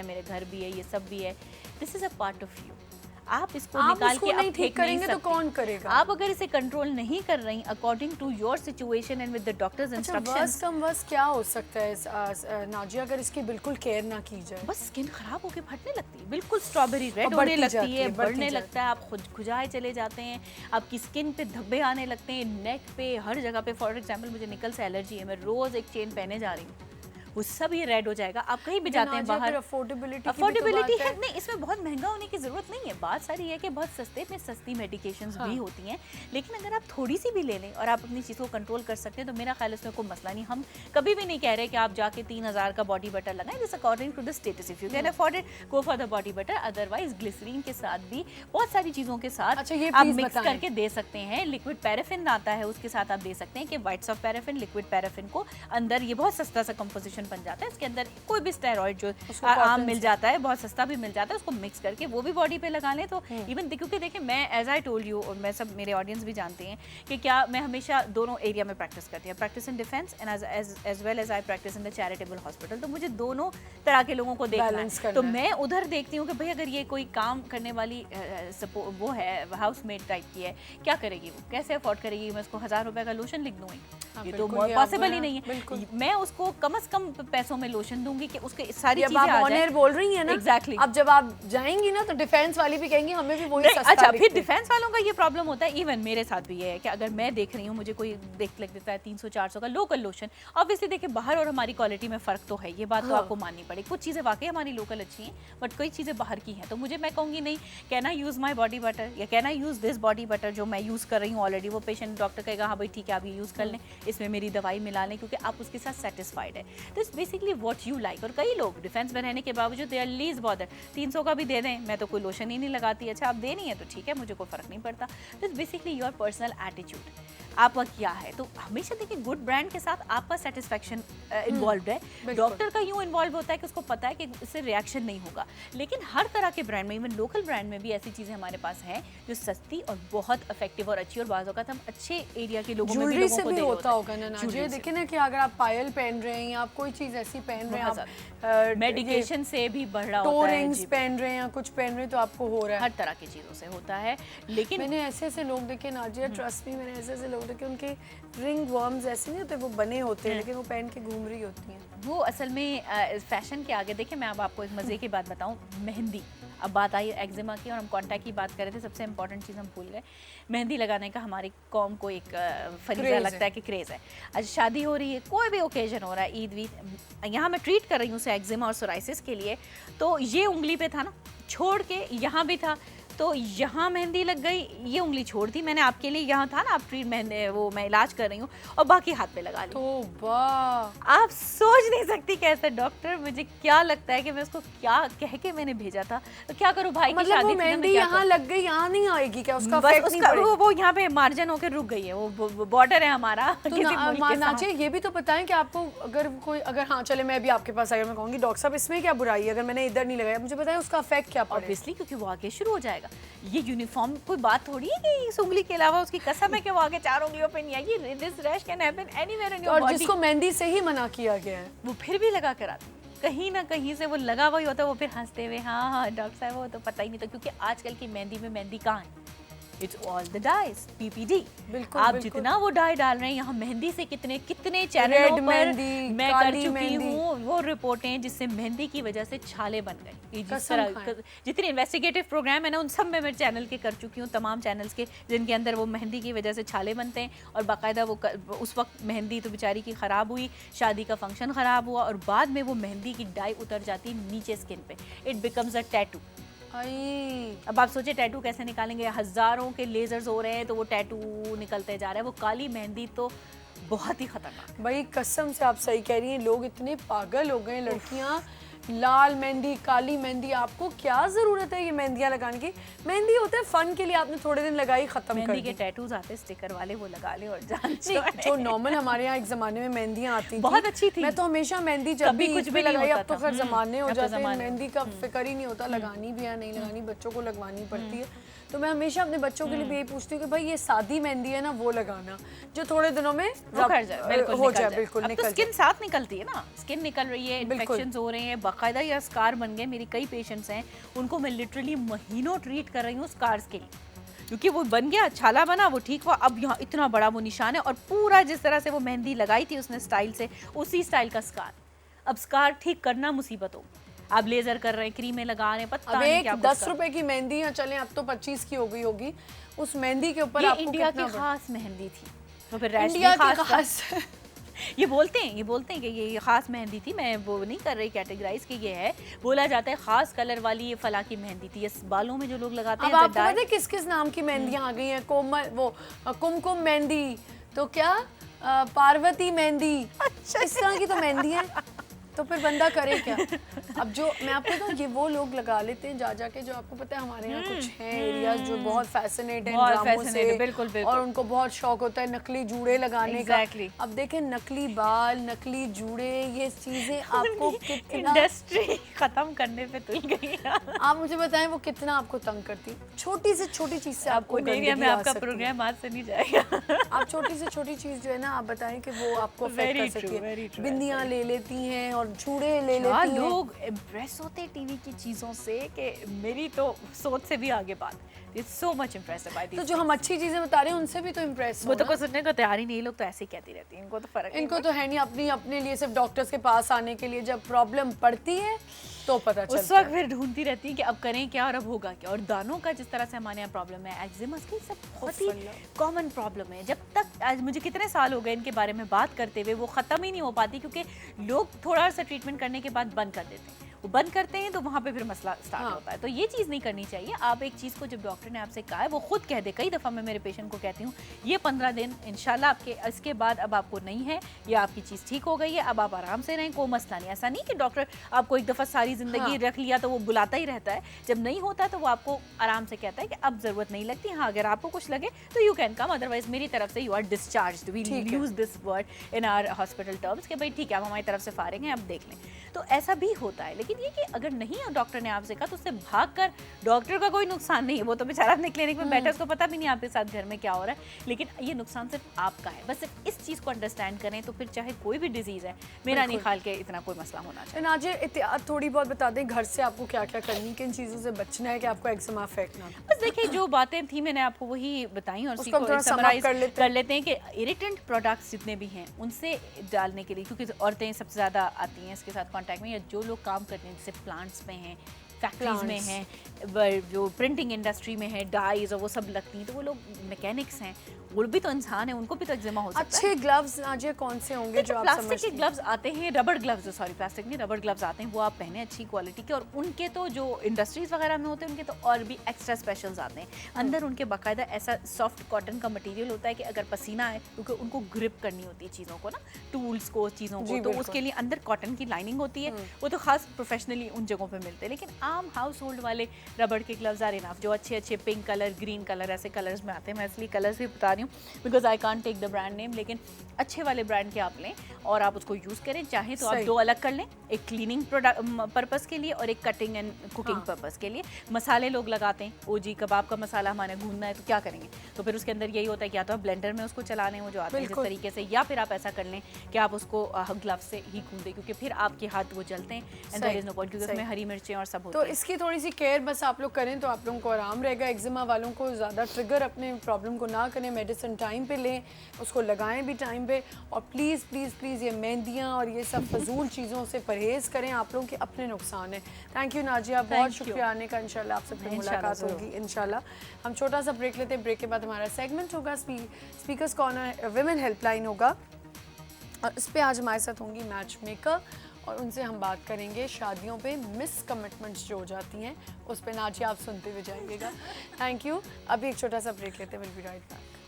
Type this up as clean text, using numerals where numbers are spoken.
हैं, मेरे घर भी है, ये सब भी है। This is a part of you. आप इसको निकाल के आप ठीक करेंगे तो कौन करेगा? आप अगर इसे कंट्रोल नहीं कर रही according to your situation and with the doctor's instructions, worst क्या हो सकता है नाजिया अगर इसकी बिल्कुल केयर ना की जाए? बस स्किन खराब होके फटने लगती है, बिल्कुल स्ट्रॉबेरी रेड होने लगती है, बढ़ने लगता है, आप खुद खुजाए चले जाते हैं, आपकी स्किन पे धब्बे आने लगते हैं, नेक पे, हर जगह पे। फॉर एग्जांपल मुझे निकल से एलर्जी है, मैं रोज एक चेन पहने जा रही हूँ, वो सब ये रेड हो जाएगा। आप कहीं भी जाते हैं बाहर, अफोर्डेबिलिटी है नहीं, इसमें बहुत महंगा होने की जरूरत नहीं है। बात सारी है कि बहुत सस्ते में सस्ती मेडिकेशंस भी होती हैं, लेकिन अगर आप थोड़ी सी भी ले लें और आप अपनी चीज़ों को कंट्रोल कर सकते हैं तो मेरा ख्याल इसमें कोई मसला नहीं। हम कभी भी नहीं कह रहे कि आप जाके 3000 का बॉडी बटर लगाएं, this according to the status. If you can afford it, go for the body butter. Otherwise glycerine के साथ भी बहुत सारी चीज़ों के साथ आप मिक्स करके दे सकते हैं। लिक्विड पैराफिन आता है, उसके साथ आप दे सकते हैं कि whites of paraffin, liquid paraffin को अंदर, ये बहुत सस्ता सा कंपोजिशन बन जाता है, इसके अंदर कोई भी स्टेरॉइड जो आम मिल जाता है, बहुत सस्ता भी मिल जाता है, उसको मिक्स करके वो भी बॉडी पे लगा लें तो इवन, क्योंकि देखिए मैं एज आई टोल्ड यू, और मैं सब, मेरे ऑडियंस भी जानते हैं कि क्या मैं हमेशा दोनों एरिया में प्रैक्टिस करती हूँ, practice in defence and as well as I practice in the charitable hospital. तो मुझे दोनों तरह के लोगों को देखना है, तो मैं उधर देखती हूँ कि भाई अगर ये कोई काम करने वाली वो है, हाउसमेट टाइप की है, क्या करेगी वो, कैसे अफोर्ड करेगी? मैं उसको 1000 रुपए का लोशन लिख दूंगी? ये तो पॉसिबल ही नहीं है। मैं उसको कम से कम पैसों में लोशन दूंगी कि उसके सारी चीजें आ जाए। बोल रही है ना, एग्जैक्टली। अब जब आप जाएंगी ना तो डिफेंस वाली भी कहेंगी हमें भी वही सस्ता। अच्छा, फिर डिफेंस वालों का ये प्रॉब्लम होता है, इवन मेरे साथ भी ये है कि अगर मैं देख रही हूँ, मुझे कोई देख लग देता है 300-400 का लोकल लोशन, ऑब्वियसली देखिए बाहर और हमारी क्वालिटी में फर्क तो है, ये बात तो आपको माननी पड़ेगी। कुछ चीजें वाकई हमारी लोकल अच्छी हैं, बट कई चीजें बाहर की हैं, तो मुझे, मैं कहूँगी नहीं, can I use my body butter या can I use this body butter जो मैं यूज कर रही हूँ ऑलरेडी। वो पेशेंट, डॉक्टर कहेगा हाँ भाई ठीक है आप ये यूज कर लें, इसमें मेरी दवाई मिला लें, क्योंकि आप उसके साथ सेटिस्फाइड है। तो it's basically what you like. और कई लोग डिफेंस में रहने के बावजूद दे आर लीस्ट बॉदर, 300 का भी दे दें, मैं तो कोई लोशन ही नहीं लगाती। अच्छा आप दे नहीं है तो ठीक है, मुझे कोई फर्क नहीं पड़ता। तो it's basically your personal attitude, आपका क्या है। तो हमेशा देखिए गुड ब्रांड के साथ आपका सेटिस्फैक्शन इन्वॉल्व है। डॉक्टर का यूं इन्वॉल्व होता है कि उसको पता है कि इससे रिएक्शन नहीं होगा, लेकिन हर तरह के ब्रांड में, इवन लोकल ब्रांड में भी ऐसी चीजें हमारे पास हैं जो सस्ती और बहुत इफेक्टिव और अच्छी, और बाज़ औक़ात हम अच्छे एरिया के लोगों में भी लोगों को दे होता होगा ना नाजिया। देखिए ना कि अगर आप पायल पहन रहे हैं या आप कोई चीज ऐसी पहन रहे हैं, आप मेडिकेशन से भी बढ़ रहा होता है, रिंग्स पहन रहे हैं या कुछ पहन रहे हैं, तो आपको हो रहा है, हर तरह की चीजों से होता है। लेकिन मैंने ऐसे लोग देखे नाजिया, ट्रस्ट मी, मैंने ऐसे लोग देखे उनके रिंग वर्म्स ऐसे नहीं होते, वो बने होते हैं लेकिन वो पहन के घूम रही होती हैं। वो असल में फैशन के आगे। देखिए मैं अब आपको एक मजे की बात बताऊं, मेहंदी, अब बात आई एक्जिमा की और हम कॉन्टैक्ट की बात कर रहे थे, सबसे इंपॉर्टेंट चीज़ हम भूल गए। मेहंदी लगाने का हमारी कौम को एक फरीजा लगता है कि क्रेज़ है। आज शादी हो रही है, कोई भी ओकेजन हो रहा है, ईद वीद, यहाँ मैं ट्रीट कर रही हूँ उसे एक्जिमा और सोराइसिस के लिए, तो ये उंगली पे था ना, छोड़ के यहाँ भी था, तो यहाँ मेहंदी लग गई, ये उंगली छोड़ दी मैंने आपके लिए, यहाँ था ना आप ट्रीट मेहंदी, वो मैं इलाज कर रही हूँ, और बाकी हाथ पे लगा ली। तो आप सोच नहीं सकती कैसे डॉक्टर, मुझे क्या लगता है कि मैं उसको क्या कह के मैंने भेजा था, तो क्या करूँ भाई की शादी, मेहंदी यहाँ लग गई, यहाँ नहीं आएगी क्या? उसका वो यहाँ पे मार्जिन होकर रुक गई है, वो बॉर्डर है हमारा। नाजिया ये भी तो बताएं कि आपको अगर हाँ चले मैं भी आपके पास अगर मैं कहूँगी डॉक्टर साहब इसमें क्या बुराई है, अगर मैंने इधर नहीं लगाया, मुझे बताएं उसका इफेक्ट क्या पड़ेगा? ऑब्वियसली क्योंकि वो आगे शुरू हो जाएगा। ये यूनिफॉर्म कोई बात थोड़ी है कि इस उंगली के अलावा उसकी कसम है कि वो आगे 4 उंगलियों पे नहीं आएगी। This rash can happen anywhere in your body. और जिसको मेहंदी से ही मना किया गया है वो फिर भी लगा कर आता है, कहीं ना कहीं से वो लगा हुआ ही होता है, वो फिर हंसते हुए हाँ डॉक्टर साहब वो तो पता ही नहीं था, क्योंकि आजकल की मेहंदी में मेहंदी कहाँ है, it's all the dyes, PPD। आप जितना वो डाई डाल रहे हैं, यहाँ मेहंदी से कितने चैनलों पर मैं कर चुकी हूँ वो रिपोर्टें, जिससे मेहंदी की वजह से छाले बन गए। जिस तरह जितने इन्वेस्टिगेटिव प्रोग्राम है ना, उन सब में मैं चैनल के कर चुकी हूँ, तमाम चैनल्स के, जिनके अंदर वो मेहंदी की वजह से छाले बनते हैं, और बाकायदा वो उस वक्त मेहंदी तो बेचारी की ख़राब हुई, शादी का फंक्शन ख़राब हुआ, और बाद में वो मेहंदी की डाई उतर जाती नीचे स्किन पे, इट बिकम्स अ टैटू। अब आप सोचिए टैटू कैसे निकालेंगे, हजारों के लेजर्स हो रहे हैं तो वो टैटू निकलते जा रहा है। वो काली मेहंदी तो बहुत ही खतरनाक। भाई कसम से आप सही कह रही हैं, लोग इतने पागल हो गए, लड़कियां लाल मेहंदी, काली मेहंदी, आपको क्या जरूरत है ये मेहंदियां लगाने की? मेहंदी होता है फन के लिए, आपने थोड़े दिन लगाई खत्म कर दी। मेहंदी के टैटूज आते स्टिकर वाले, वो लगा ले और जान। जो नॉर्मल हमारे यहाँ एक जमाने में मेहंदियां आती थी, बहुत अच्छी थी। मैं तो हमेशा मेहंदी जब भी कुछ भी लगाई, अब तो खैर जमाने हो जाते हैं, मेहंदी का फिक्र ही नहीं होता, लगानी भी है नहीं लगानी, बच्चों को लगवानी पड़ती है। तो मैं हमेशा अपने बच्चों के लिए भी यही पूछती हूँ कि भाई ये सादी मेहंदी है ना वो लगाना, जो थोड़े दिनों में हो जाए, बिल्कुल निकल जाए। स्किन साथ निकलती है ना, स्किन निकल रही है, इन्फेक्शंस हो रहे हैं, बाकायदा या स्कार बन गए। मेरी कई पेशेंट्स हैं, उनको मैं लिटरली महीनों ट्रीट कर रही हूँ स्कार्स के लिए, क्योंकि वो बन गया, छाला बना, वो ठीक हुआ, अब यहाँ इतना बड़ा वो निशान है और पूरा जिस तरह से वो मेहंदी लगाई थी उसने स्टाइल से, उसी स्टाइल का स्कार। अब स्कार ठीक करना मुसीबत हो, आप लेजर कर रहे हैं, क्रीमें लगा रहे हैं, पता अब नहीं एक क्या 10 रुपए की मेहंदी या चले अब तो 25 की हो गई होगी, उस मेहंदी के ऊपर ये आपको इंडिया कितना की खास मेहंदी थी, तो फिर रैश इंडिया भी की खास ये बोलते हैं कि ये खास मेहंदी थी। मैं वो नहीं कर रही कैटेगराइज कि ये है, बोला जाता है खास कलर वाली ये फला की मेहंदी थी, ये बालों में जो लोग लगाते हैं। अब आपको पता है किस किस नाम की मेहंदियां आ गई हैं? कोमल, वो कुमकुम मेहंदी, तो क्या पार्वती मेहंदी, अच्छा इस तरह की तो मेहंदी है। तो फिर बंदा करे क्या? अब जो मैं आपको बताऊं, ये वो लोग लगा लेते हैं जा जाके, जो आपको पता है हमारे यहाँ कुछ हैं एरियाज जो बहुत फैसिनेट हैं ड्रामों से, बिल्कुल, बिल्कुल। और उनको बहुत शौक होता है नकली जूड़े लगाने का। अब देखें नकली बाल, नकली जूड़े, ये चीजें आपको कितना इंडस्ट्री खत्म करने पे तुल गई। आप मुझे बताएं वो कितना आपको तंग करती, छोटी से छोटी चीज से आपको गंदगी में आपका प्रोग्राम आज से नहीं जाएगा। आप छोटी से छोटी चीज जो है ना, आप बताएं कि वो आपको अफेक्ट कर सकती है। बिंदियां ले लेती हैं और चूड़े ले लेती हैं। लोग इम्प्रेस होते हैं टीवी की चीजों से कि मेरी तो सोच से भी आगे बात। It's so much impressed by these तो जो हम अच्छी चीजें बता रहे हैं उनसे भी तो इम्प्रेस वो तो कुछ सुनने को तैयार ही नहीं, लोग तो ऐसे ही कहती रहती हैं, इनको तो फर्क इनको तो है नहीं, अपने लिए सिर्फ डॉक्टर्स के पास आने के लिए, जब प्रॉब्लम पड़ती है तो पता चलता है। उस वक्त फिर ढूंढती रहती है कि अब करें क्या और अब होगा क्या। और दानों का जिस तरह से हमारे यहाँ प्रॉब्लम है, एक्जिमा की सब बहुत ही कॉमन प्रॉब्लम है। जब तक आज मुझे कितने साल हो गए इनके बारे में बात करते हुए, वो ख़त्म ही नहीं हो पाती, क्योंकि लोग थोड़ा सा ट्रीटमेंट करने के बाद बंद कर देते हैं। वो बंद करते हैं तो वहाँ पे फिर मसला स्टार्ट होता है। तो ये चीज़ नहीं करनी चाहिए। आप एक चीज़ को जब डॉक्टर ने आपसे कहा है वो खुद कह दे। कई दफ़ा मैं मेरे पेशेंट को कहती हूँ ये 15 दिन इंशाल्लाह आपके, इसके बाद अब आपको नहीं है, या आपकी चीज़ ठीक हो गई है, अब आप आराम से रहें, कोई मसला नहीं। ऐसा नहीं कि डॉक्टर आपको एक दफ़ा सारी ज़िंदगी रख लिया तो वो बुलाता ही रहता है। जब नहीं होता तो वो आपको आराम से कहता है कि अब ज़रूरत नहीं लगती, हाँ अगर आपको कुछ लगे तो यू कैन कम, अदरवाइज मेरी तरफ से you are discharged. We use this word in our hospital terms कि भाई ठीक है, आप हमारी तरफ से फारिग हैं, अब देख लें। तो ऐसा भी होता है। लेकिन ये कि अगर नहीं है डॉक्टर ने आपसे कहा तो उससे भागकर, डॉक्टर का कोई नुकसान नहीं है, वो तो बेचारा अपने क्लिनिक में बैठा, उसको पता भी नहीं आपके साथ घर में क्या हो रहा है, लेकिन ये नुकसान सिर्फ आपका है। बस सिर्फ इस चीज़ को अंडरस्टैंड करें तो फिर चाहे कोई भी डिजीज़ है, मेरा नहीं ख्याल के इतना कोई मसला होना चाहिए। नाजिर, एहतियात थोड़ी बहुत बता दें घर से आपको क्या क्या करनी, किन चीज़ों से बचना है कि आपको एक्जिमा अफेक्ट ना। बस देखिए जो बातें थी मैंने आपको वही बताई, और उसी को समराइज कर लेते हैं कि इरिटेंट प्रोडक्ट्स जितने भी हैं उनसे डालने के लिए, क्योंकि औरतें सबसे ज़्यादा आती हैं इसके साथ कॉन्टैक्ट में, या जो लोग काम करते हैं जैसे प्लांट्स में हैं, फैक्ट्रीज में हैं, जो प्रिंटिंग इंडस्ट्री में है, डाइज और वो सब लगती हैं, तो वो लोग मैकेनिक्स हैं, वो भी तो इंसान है, उनको भी तो एक्जिमा हो सकता है। अच्छे ग्लव्स नाजिया कौन से होंगे जो आप समझते हैं? प्लास्टिक के ग्लव्स आते हैं, रबड़ ग्लव्स, सॉरी प्लास्टिक नहीं, रबड़ ग्लव्स आते हैं, वो आप पहने अच्छी क्वालिटी के। और उनके तो जो इंडस्ट्रीज वगैरह में होते हैं उनके तो और भी एक्स्ट्रा स्पेशल्स आते हैं। अंदर उनके बाकायदा ऐसा सॉफ्ट कॉटन का मटेरियल होता है कि अगर पसीना है, क्योंकि उनको ग्रिप करनी होती है चीज़ों को ना, टूल्स को, चीज़ों को, तो उसके लिए अंदर कॉटन की लाइनिंग होती है। वो तो खास प्रोफेशनली उन जगहों पर मिलते हैं। लेकिन आम हाउस होल्ड वाले रबड़ के ग्लव्स आर इनफ, जो अच्छे अच्छे पिंक कलर, ग्रीन कलर, ऐसे कलर्स में आते हैं। मैं इसलिए कलर्स भी बता रही हूँ because I can't take the brand name, लेकिन अच्छे वाले ब्रांड के आप लें और आप उसको यूज़ करें। चाहे तो आप दो अलग कर लें, एक क्लीनिंग पर्पस के लिए और एक कटिंग एंड कुकिंग पर्पस के लिए। मसाले लोग लगाते हैं, ओजी कबाब का मसाला हमारे भूनना है तो क्या करेंगे, तो फिर उसके अंदर यही होता है कि या तो आप ब्लेंडर में उसको चला लें, वो जो आते हैं जिस तरीके से, या फिर आप ऐसा कर लें कि आप उसको ग्लव्स से ही गूंद दें, क्योंकि फिर आपके हाथ वो जलते हैं and there is no point, क्योंकि उसमें हरी मिर्चें और सब होती है। तो इसकी थोड़ी सी केयर बस आप लोग करें तो आप लोगों को आराम रहेगा। एक्जिमा वालों को ज़्यादा ट्रिगर अपने प्रॉब्लम को ना करें, मेडिसिन टाइम पे लें, उसको लगाएं भी टाइम पे, और प्लीज़ प्लीज़ प्लीज़ ये मेहंदियाँ और ये सब फजूल चीज़ों से परहेज़ करें, आप लोगों के अपने नुकसान है। थैंक यू नाजिया, बहुत शुक्रिया आने का। इंशाल्लाह आपसे फिर मुलाकात होगी इंशाल्लाह। हम छोटा सा ब्रेक लेते हैं, ब्रेक के बाद हमारा सेगमेंट होगा स्पीकर्स कॉर्नर, विमेन हेल्पलाइन होगा, और इस पर आज हमारे साथ होंगी मैच मेकर, और उनसे हम बात करेंगे शादियों पे मिस कमिटमेंट्स जो हो जाती हैं उस पे। नाजिया आप सुनते हुए जाइएगा। Thank you. अभी एक छोटा सा ब्रेक लेते हैं, विल बी राइट बैक।